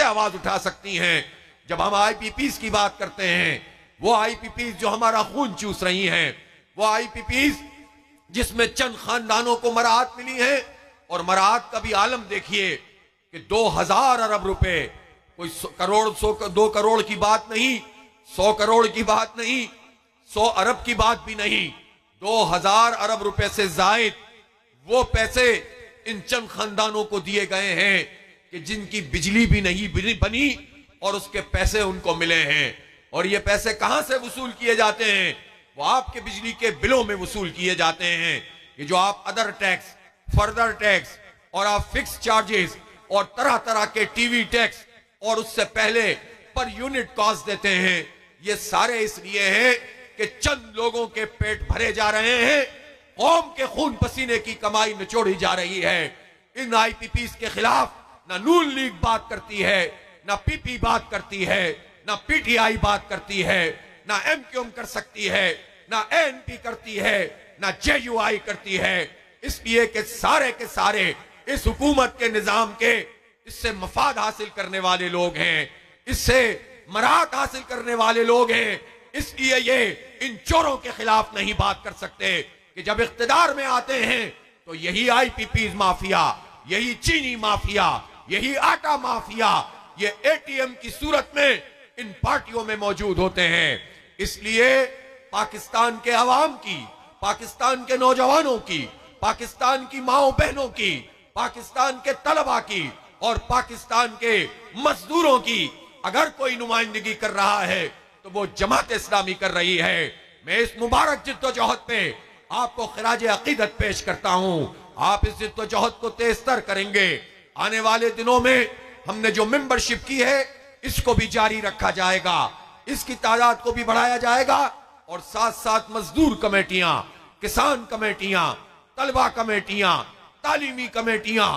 आवाज उठा सकती हैं जब हम IPPs की बात करते हैं। वो IPPs जो हमारा खून चूस रही हैं, वो IPPs जिसमें चंद खानदानों को मराहत मिली है। और मराहत का भी आलम देखिए कि 2000 अरब रुपए, कोई 2 करोड़ की बात नहीं, 100 करोड़ की बात नहीं, 100 अरब की बात भी नहीं, 2000 अरब रुपए से जायद वो पैसे इन चंद खानदानों को दिए गए हैं कि जिनकी बिजली भी नहीं बनी और उसके पैसे उनको मिले हैं। और ये पैसे कहां से वसूल किए जाते हैं? वो आपके बिजली के बिलों में वसूल किए जाते हैं। ये जो आप अदर टैक्स, फर्दर टैक्स और आप फिक्स चार्जेस और तरह तरह के टीवी टैक्स और उससे पहले पर यूनिट कॉस्ट देते हैं, ये सारे इसलिए हैं कि चंद लोगों के पेट भरे जा रहे हैं, कौम के खून पसीने की कमाई निचोड़ी जा रही है। इन IPPs के खिलाफ ना नून लीग बात करती है, ना PP बात करती है, ना PTI बात करती है, ना MQM कर सकती है, ना ANP करती है, ना JUI करती है। इसलिए कि सारे के सारे इस हुकूमत के निजाम के इससे मफाद हासिल करने वाले लोग हैं, इससे मराहत हासिल करने वाले लोग हैं। इसलिए ये इन चोरों के खिलाफ नहीं बात कर सकते कि जब इख्तिदार में आते हैं तो यही IPPs माफिया, यही चीनी माफिया, यही आटा माफिया, ये ATM की सूरत में इन पार्टियों में मौजूद होते हैं। इसलिए पाकिस्तान के अवाम की, पाकिस्तान के नौजवानों की, पाकिस्तान की माओ बहनों की, पाकिस्तान के तलबा की और पाकिस्तान के मजदूरों की अगर कोई नुमाइंदगी कर रहा है तो वो जमात इस्लामी कर रही है। मैं इस मुबारक जिद्दोजहद पे आपको खिराज अकीदत पेश करता हूं। आप इस जिद्दोजहद को तेजतर करेंगे। आने वाले दिनों में हमने जो मेंबरशिप की है इसको भी जारी रखा जाएगा, इसकी तादाद को भी बढ़ाया जाएगा और साथ साथ मजदूर कमेटियां, किसान कमेटियां, तलबा कमेटियां, तालीमी कमेटियां,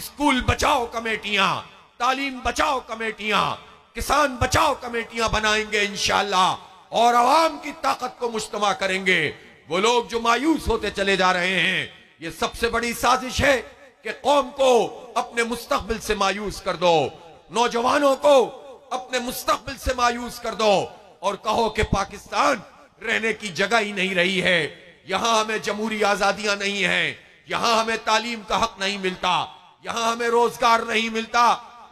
स्कूल बचाओ कमेटियां, तालीम बचाओ कमेटियां, किसान बचाओ कमेटियां बनाएंगे इंशाअल्लाह और अवाम की ताकत को मुज्तमा करेंगे। वो लोग जो मायूस होते चले जा रहे हैं, ये सबसे बड़ी साजिश है कि कौम को अपने मुस्तकबिल से मायूस कर दो, नौजवानों को अपने मुस्तकबिल से मायूस कर दो और कहो कि पाकिस्तान रहने की जगह ही नहीं रही है, यहां हमें जमहूरी आजादियां नहीं है, यहां हमें तालीम का हक नहीं मिलता, यहां हमें रोजगार नहीं मिलता,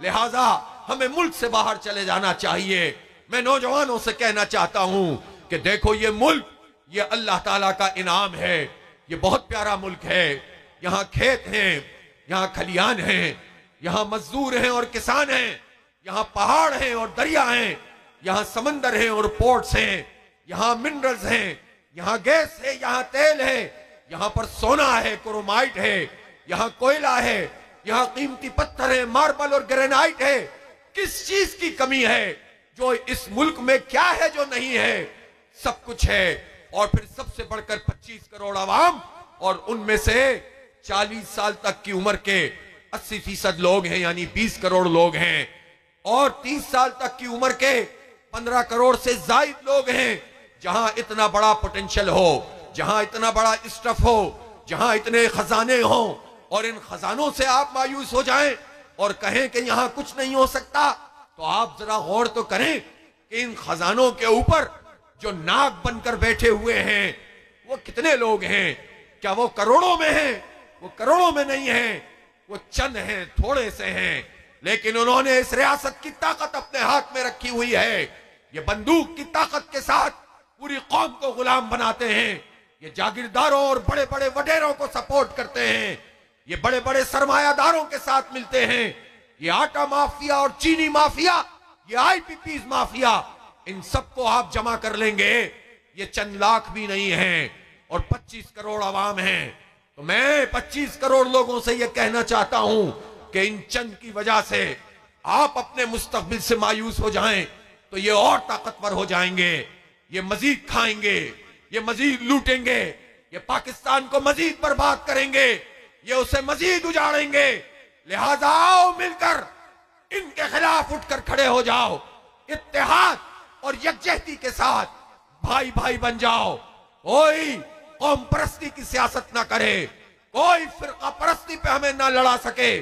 लिहाजा हमें मुल्क से बाहर चले जाना चाहिए। मैं नौजवानों से कहना चाहता हूं कि देखो ये मुल्क, ये अल्लाह ताला का इनाम है, ये बहुत प्यारा मुल्क है। यहाँ खेत हैं, यहाँ खलियान हैं, यहाँ मजदूर हैं और किसान हैं, यहाँ पहाड़ हैं और दरिया हैं, यहाँ समंदर हैं और पोर्ट्स हैं, यहाँ मिनरल्स हैं, यहाँ गैस है, यहाँ तेल है, यहाँ पर सोना है, क्रोमाइट है, यहाँ कोयला है, यहाँ कीमती पत्थर है, मार्बल और ग्रेनाइट है। किस चीज की कमी है? जो इस मुल्क में क्या है जो नहीं है? सब कुछ है। और फिर सबसे बढ़कर 25 करोड़ आवाम और उनमें से 40 साल तक की उम्र के 80% लोग हैं, यानी 20 करोड़ लोग हैं और 30 साल तक की उम्र के 15 करोड़ से जायद लोग हैं। जहां इतना बड़ा पोटेंशियल हो, जहां इतना बड़ा स्टफ हो, जहां इतने खजाने हो और इन खजानों से आप मायूस हो जाएं और कहें कि यहां कुछ नहीं हो सकता, तो आप जरा गौर तो करें कि इन खजानों के ऊपर जो नाग बनकर बैठे हुए हैं वो कितने लोग हैं? क्या वो करोड़ों में हैं? वो करोड़ों में नहीं है, वो चंद हैं, थोड़े से हैं, लेकिन उन्होंने इस रियासत की ताकत अपने हाथ में रखी हुई है। ये बंदूक की ताकत के साथ पूरी कौम को गुलाम बनाते हैं। ये जागीरदारों और बड़े बड़े वडेरों को सपोर्ट करते हैं, ये बड़े बड़े सरमायादारों के साथ मिलते हैं। ये आटा माफिया और चीनी माफिया, ये IPPs माफिया, इन सबको आप जमा कर लेंगे, ये चंद लाख भी नहीं है और 25 करोड़ आवाम हैं। तो मैं 25 करोड़ लोगों से यह कहना चाहता हूं कि इन चंद की वजह से आप अपने मुस्तकबिल से मायूस हो जाएं तो ये और ताकतवर हो जाएंगे, ये मजीद खाएंगे, ये मजीद लूटेंगे, ये पाकिस्तान को मजीद बर्बाद करेंगे, ये उसे मजीद उजाड़ेंगे। लिहाजा आओ मिलकर इनके खिलाफ उठकर खड़े हो जाओ, इत्तेहाद और यकजहती के साथ भाई भाई बन जाओ। कोई कौम परस्ती की सियासत ना करे, कोई फिरका परस्ती पे हमें ना लड़ा सके,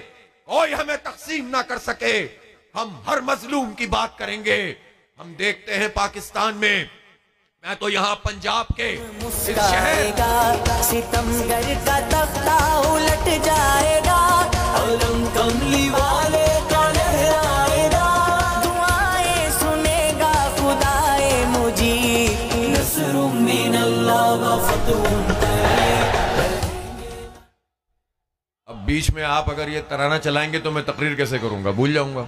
कोई हमें तकसीम ना कर सके, हम हर मजलूम की बात करेंगे। हम देखते हैं पाकिस्तान में, मैं तो यहाँ पंजाब के इस शहर, सितमगर का तख्ता उलट जाएगा और हम कमली वाले का लहराएगा। दुआएं सुनेगा खुदाए मुझी, नस्रुम मिनल्लाह व फतहुन करीब। अब बीच में आप अगर ये तराना चलाएंगे तो मैं तकरीर कैसे करूंगा, भूल जाऊंगा।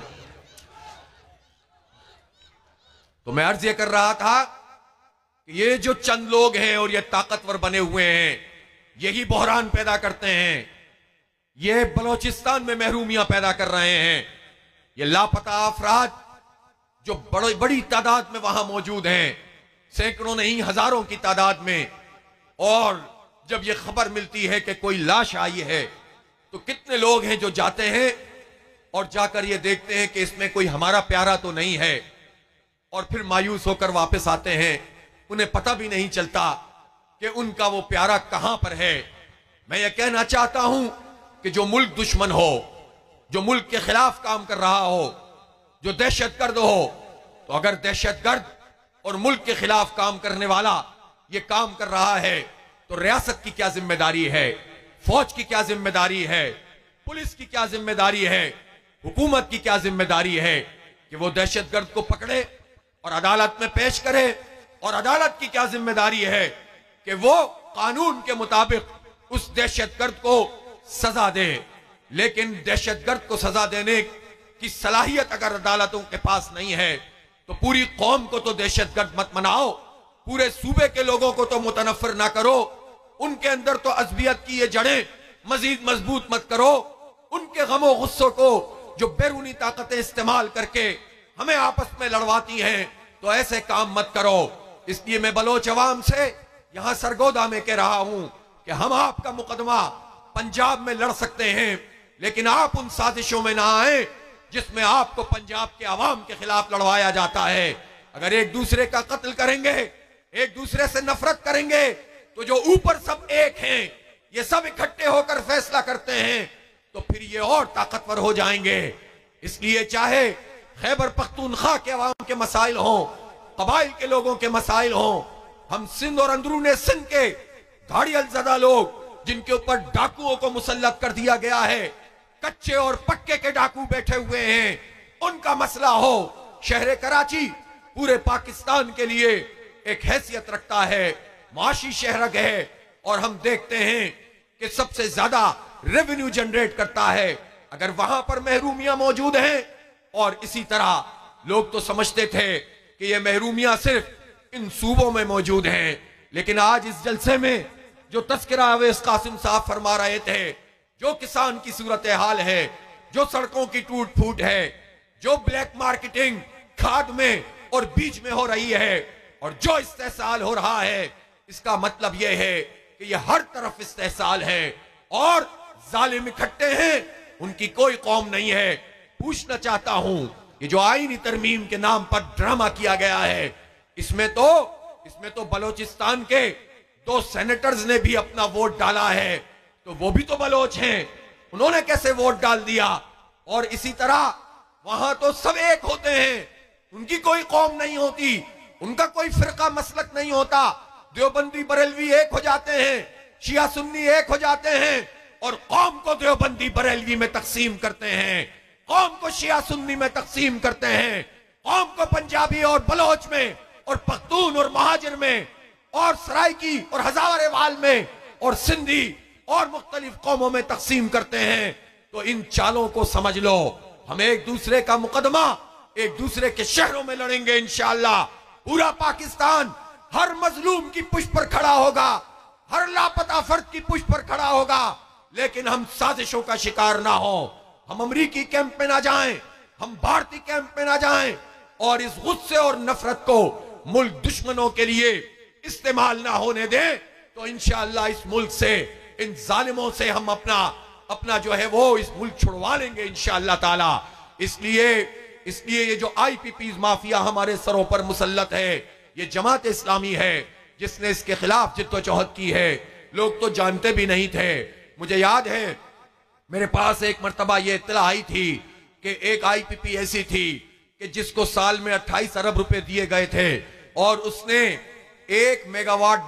तो मैं अर्ज ये कर रहा था कि ये जो चंद लोग हैं और ये ताकतवर बने हुए हैं, यही बहरान पैदा करते हैं। ये बलोचिस्तान में महरूमियां पैदा कर रहे हैं। ये लापता अफराद जो बड़ी तादाद में वहां मौजूद हैं, सैकड़ों नहीं हजारों की तादाद में। और जब ये खबर मिलती है कि कोई लाश आई है तो कितने लोग हैं जो जाते हैं और जाकर ये देखते हैं कि इसमें कोई हमारा प्यारा तो नहीं है, और फिर मायूस होकर वापस आते हैं। उन्हें पता भी नहीं चलता कि उनका वो प्यारा कहां पर है। मैं ये कहना चाहता हूं कि जो मुल्क दुश्मन हो, जो मुल्क के खिलाफ काम कर रहा हो, जो दहशतगर्द हो, तो अगर दहशतगर्द और मुल्क के खिलाफ काम करने वाला ये काम कर रहा है तो रियासत की क्या जिम्मेदारी है, फौज की क्या जिम्मेदारी है, पुलिस की क्या जिम्मेदारी है, हुकूमत की क्या जिम्मेदारी है कि वो दहशतगर्द को पकड़े और अदालत में पेश करे। और अदालत की क्या जिम्मेदारी है कि वो कानून के मुताबिक उस दहशतगर्द को सजा दे। लेकिन दहशतगर्द को सजा देने की सलाहियत अगर अदालतों के पास नहीं है तो पूरी कौम को तो दहशतगर्द मत बनाओ, पूरे सूबे के लोगों को तो मुतनफिर ना करो, उनके अंदर तो अज़बियत की ये जड़ें मजीद मजबूत मत करो। उनके गमो गुस्सों को जो बैरूनी ताकतें इस्तेमाल करके हमें आपस में लड़वाती हैं, तो ऐसे काम मत करो। इसलिए मैं बलोच अवाम से यहां सरगोदा में कह रहा हूं कि हम आपका मुकदमा पंजाब में लड़ सकते हैं, लेकिन आप उन साजिशों में ना आए जिसमें आपको पंजाब के अवाम के खिलाफ लड़वाया जाता है। अगर एक दूसरे का कत्ल करेंगे, एक दूसरे से नफरत करेंगे, तो जो ऊपर सब एक हैं, ये सब इकट्ठे होकर फैसला करते हैं, तो फिर ये और ताकतवर हो जाएंगे। इसलिए चाहे खैबर पख्तूनख्वा के अवाम के मसाइल हों, कबाइल के लोगों के मसाइल हों, हम सिंध और अंदरूने सिंध के धाड़ियलज़दा लोग जिनके ऊपर डाकुओं को मुसल्लत कर दिया गया है, कच्चे और पक्के के डाकू बैठे हुए हैं, उनका मसला हो। शहर कराची पूरे पाकिस्तान के लिए एक हैसियत रखता है, माशी शहर है, और हम देखते हैं कि सबसे ज्यादा रेवेन्यू जनरेट करता है। अगर वहां पर महरूमियां मौजूद हैं, और इसी तरह लोग तो समझते थे कि ये महरूमियां सिर्फ इन सूबों में मौजूद हैं, लेकिन आज इस जलसे में जो तस्करा अवैस कासिम साहब फरमा रहे थे, जो किसान की सूरत हाल है, जो सड़कों की टूट फूट है, जो ब्लैक मार्केटिंग खाद में और बीज में हो रही है, और जो इस्तेहसाल हो रहा है, इसका मतलब यह है कि यह हर तरफ इस्तेहसाल है और जालिम इकट्ठे हैं, उनकी कोई कौम नहीं है। पूछना चाहता हूं, ये जो आईनी तरमीम के नाम पर ड्रामा किया गया है, इसमें तो बलोचिस्तान के 2 सेनेटर्स ने भी अपना वोट डाला है, तो वो भी तो बलोच हैं, उन्होंने कैसे वोट डाल दिया? और इसी तरह वहां तो सब एक होते हैं, उनकी कोई कौम नहीं होती, उनका कोई फिरका मसलक नहीं होता। देवबंदी बरेलवी एक हो जाते हैं, शिया सुन्नी एक हो जाते हैं, और कौम को देवबंदी बरेलवी में तकसीम करते हैं, कौम को शिया सुन्नी में तकसीम करते हैं, कौम को पंजाबी और बलोच में, और पख्तून और महाजिर में, और सराइकी और हजारेवाल में, और सिंधी और मुख्तलिफ कौमों में तकसीम करते हैं। तो इन चालों को समझ लो, हम एक दूसरे का मुकदमा एक दूसरे के शहरों में लड़ेंगे इंशाअल्लाह। पूरा पाकिस्तान हर मजलूम की पुष्ट पर खड़ा होगा, हर लापता फर्द की पुष्ट पर खड़ा होगा, लेकिन हम साजिशों का शिकार ना हो, हम अमरीकी कैंप में ना जाएं, हम भारतीय कैंप में ना जाएं, और इस गुस्से और नफरत को मुल्क दुश्मनों के लिए इस्तेमाल ना होने दें। तो इंशाअल्लाह इस मुल्क से, इन जालिमों से हम अपना जो है वो इस मुल्क छुड़वा लेंगे इंशाअल्लाह ताला। इसलिए ये जो IPPs माफिया हमारे सरों पर मुसल्लत है, ये जमात इस्लामी है जिसने इसके खिलाफ जिद्दोजहद की है। लोग तो जानते भी नहीं थे। मुझे याद है मेरे पास एक मर्तबा ये इत्तला आई थी कि एक आईपीपी ऐसी थी कि जिसको साल में 28 अरब रुपए दिए गए थे और उसने 1 मेगावाट